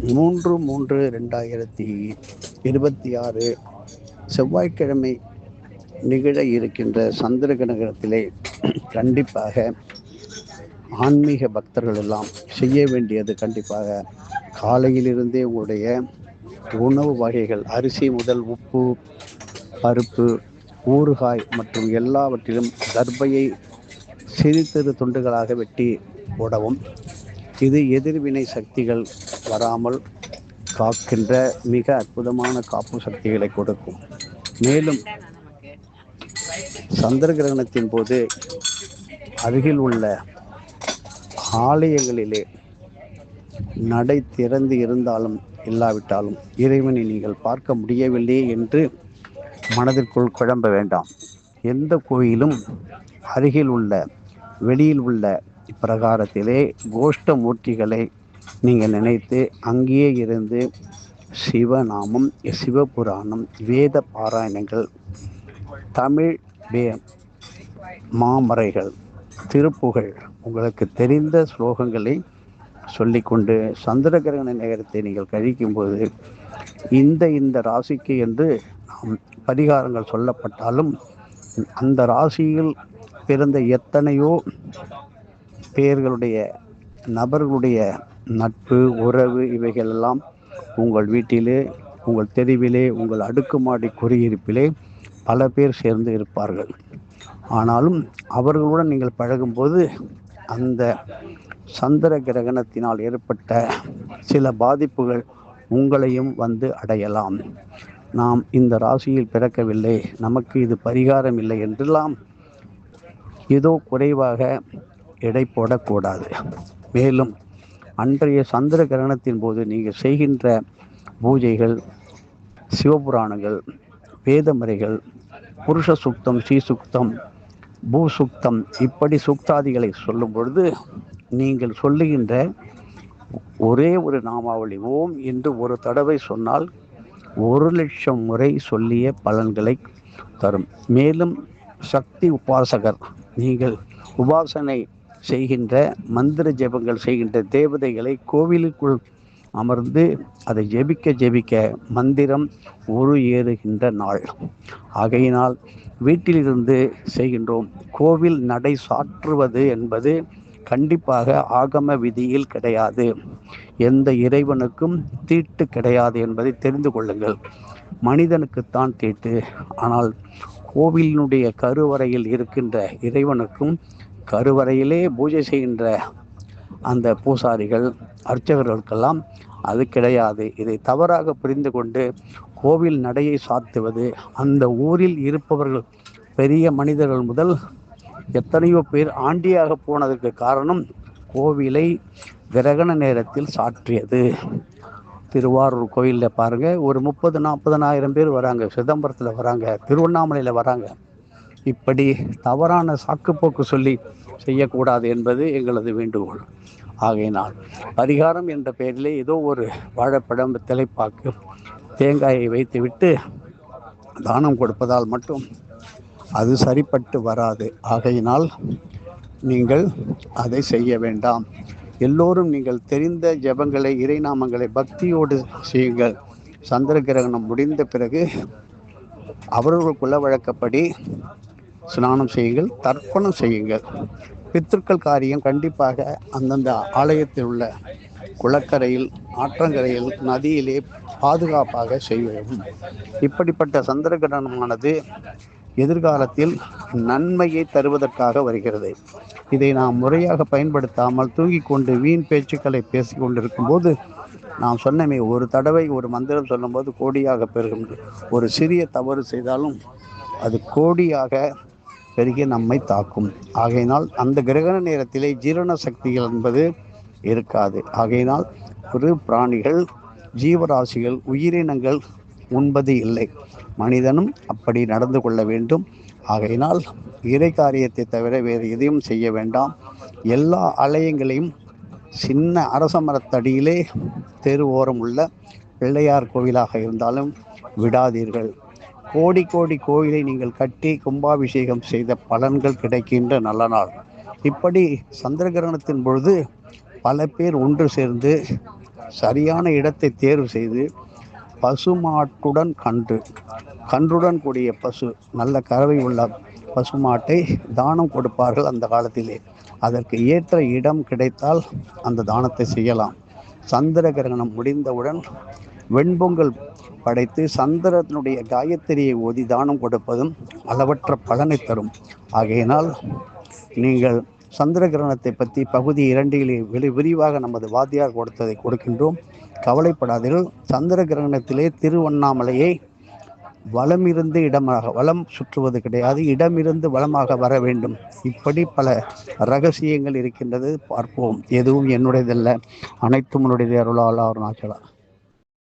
3/3/2026 செவ்வாய்க்கிழமை நிகழ இருக்கின்ற சந்திர கிரகணத்திலே கண்டிப்பாக ஆன்மீக பக்தர்கள் எல்லாம் செய்ய வேண்டியது கண்டிப்பாக காலையிலிருந்தே உங்களுடைய உணவு வகைகள் அரிசி முதல் உப்பு, பருப்பு, ஊறுகாய் மற்றும் எல்லாவற்றிலும் தர்பையை சிறு சிறு துண்டுகளாக வெட்டி போடவும். இது எதிர்வினை சக்திகள் வராமல் காக்கின்ற மிக அற்புதமான காப்பு சக்திகளை கொடுக்கும். மேலும் சந்திர கிரகணத்தின் போது அருகில் உள்ள ஆலயங்களிலே நடை திறந்து இருந்தாலும் இல்லாவிட்டாலும் இறைவனை நீங்கள் பார்க்க முடியவில்லை என்று மனதிற்குள் குழம்ப வேண்டாம். எந்த கோயிலும் அருகில் உள்ள வெளியில் உள்ள பிரகாரத்திலே கோஷ்ட மூர்த்திகளை நீங்கள் நினைத்து அங்கேயே இருந்து சிவநாமம், சிவபுராணம், வேத பாராயணங்கள், தமிழ் மாமறைகள், திருப்புகழ், உங்களுக்கு தெரிந்த ஸ்லோகங்களை சொல்லிக்கொண்டு சந்திர கிரகண நேரத்தை நீங்கள் கழிக்கும்போது இந்த ராசிக்கு என்று பரிகாரங்கள் சொல்லப்பட்டாலும் அந்த ராசியில் பிறந்த எத்தனையோ பேர்களுடைய நபர்களுடைய நட்பு, உறவு இவைகளெல்லாம் உங்கள் வீட்டிலே, உங்கள் தெருவிலே, உங்கள் அடுக்குமாடி குடியிருப்பிலே பல பேர் சேர்ந்து இருப்பார்கள். ஆனாலும் அவர்களுடன் நீங்கள் பழகும்போது அந்த சந்திர கிரகணத்தினால் ஏற்பட்ட சில பாதிப்புகள் உங்களையும் வந்து அடையலாம். நாம் இந்த ராசியில் பிறக்கவில்லை, நமக்கு இது பரிகாரம் இல்லை என்றெல்லாம் ஏதோ குறைவாக எடை போடக்கூடாது. மேலும் அன்றைய சந்திர கிரகணத்தின் போது நீங்கள் செய்கின்ற பூஜைகள், சிவபுராணங்கள், வேதமுறைகள், புருஷ சுக்தம், ஸ்ரீசுக்தம், பூசுக்தம், இப்படி சுக்தாதிகளை சொல்லும் பொழுது நீங்கள் சொல்லுகின்ற ஒரே ஒரு நாமாவளி ஓம் என்று ஒரு தடவை சொன்னால் 1,00,000 முறை சொல்லிய பலன்களை தரும். மேலும் சக்தி உபாசகர், நீங்கள் உபாசனை செய்கின்ற மந்திர ஜெபங்கள் செய்கின்ற தேவதைகளை கோவிலுக்குள் அமர்ந்து அதை ஜெபிக்க மந்திரம் ஏறுகின்ற நாள். ஆகையினால் வீட்டிலிருந்து செய்கின்றோம். கோவில் நடை சாற்றுவது என்பது கண்டிப்பாக ஆகம விதியில் கிடையாது. எந்த இறைவனுக்கும் தீட்டு கிடையாது என்பதை தெரிந்து கொள்ளுங்கள். மனிதனுக்குத்தான் தீட்டு. ஆனால் கோவிலினுடைய கருவறையில் இருக்கின்ற இறைவனுக்கும் கருவறையிலே பூஜை செய்கின்ற அந்த பூசாரிகள், அர்ச்சகர்களுக்கெல்லாம் அது கிடையாது. இதை தவறாக புரிந்து கொண்டு கோவில் நடையை சாத்துவது, அந்த ஊரில் இருப்பவர்கள் பெரிய மனிதர்கள் முதல் எத்தனையோ பேர் ஆண்டியாக போனதற்கு காரணம் கோவிலை கிரகண நேரத்தில் சாற்றியது. திருவாரூர் கோயிலில் பாருங்கள், ஒரு 30,000-40,000 பேர் வராங்க. சிதம்பரத்தில் வராங்க, திருவண்ணாமலையில் வராங்க. இப்படி தவறான சாக்குப்போக்கு சொல்லி செய்யக்கூடாது என்பது எங்களது வேண்டுகோள். ஆகையினால் பரிகாரம் என்ற பெயரிலே ஏதோ ஒரு வாழைப்பழம், தலைப்பாக்கு, தேங்காயை வைத்துவிட்டு தானம் கொடுப்பதால் மட்டும் அது சரிப்பட்டு வராது. ஆகையினால் நீங்கள் அதை செய்ய வேண்டாம். எல்லோரும் நீங்கள் தெரிந்த ஜெபங்களை, இறைநாமங்களை பக்தியோடு செய்யுங்கள். சந்திர கிரகணம் முடிந்த பிறகு அவர்கள் குல வழக்கப்படி ஸ்நானம் செய்யுங்கள், தர்ப்பணம் செய்யுங்கள். பித்ருக்கள் காரியம் கண்டிப்பாக அந்தந்த ஆலயத்தில் உள்ள குளக்கரையில், ஆற்றங்கரையில், நதியிலே பாதுகாப்பாக செய்வோம். இப்படிப்பட்ட சந்திர கிரகணமானது எதிர்காலத்தில் நன்மையை தருவதற்காக வருகிறது. இதை நாம் முறையாக பயன்படுத்தாமல் தூங்கிக் கொண்டு வீண் பேச்சுக்களை பேசி கொண்டிருக்கும் போது நாம் சொன்னமே, ஒரு தடவை ஒரு மந்திரம் சொல்லும்போது கோடியாக பெறுகின்ற ஒரு சிறிய தவறு செய்தாலும் அது கோடியாக பெருகி நம்மை தாக்கும். ஆகையினால் அந்த கிரகண நேரத்திலே ஜீரண சக்திகள் என்பது இருக்காது. ஆகையினால் ஒரு பிராணிகள், ஜீவராசிகள், உயிரினங்கள் உண்பது இல்லை. மனிதனும் அப்படி நடந்து கொள்ள வேண்டும். ஆகையினால் இறை காரியத்தை தவிர வேறு எதையும் செய்ய வேண்டாம். எல்லா ஆலயங்களையும் சின்ன அரச மரத்தடியிலே தெரு ஓரம் உள்ள பிள்ளையார் கோவிலாக இருந்தாலும் விடாதீர்கள். கோடி கோயிலை நீங்கள் கட்டி கும்பாபிஷேகம் செய்த பலன்கள் கிடைக்கின்ற நல்ல நாள். இப்படி சந்திர கிரகணத்தின் பொழுது பல பேர் ஒன்று சேர்ந்து சரியான இடத்தை தேர்வு செய்து பசுமாட்டுடன் கன்றுடன் கூடிய பசு, நல்ல கறவை உள்ள பசுமாட்டை தானம் கொடுப்பார்கள் அந்த காலத்திலே. அதற்கு ஏற்ற இடம் கிடைத்தால் அந்த தானத்தை செய்யலாம். சந்திர கிரகணம் முடிந்தவுடன் வெண்பொங்கல் படைத்து சந்திரனுடைய காயத்ரியை ஓதி தானம் கொடுப்பதும் அளவற்ற பலனை தரும். ஆகையினால் நீங்கள் சந்திர கிரகணத்தை பற்றி பகுதி 2 விரிவாக நமது வாத்தியார் கொடுத்ததை கொடுக்கின்றோம். கவலைப்படாதீர்கள். சந்திர கிரகணத்திலே திருவண்ணாமலையை வலம் சுற்றுவது கிடையாது, இடமிருந்து வலமாக வர வேண்டும். இப்படி பல ரகசியங்கள் இருக்கின்றது. பார்ப்போம். எதுவும் என்னுடையதல்ல, அனைத்தும் உன்னுடைய அருளால் அருணாச்சலா.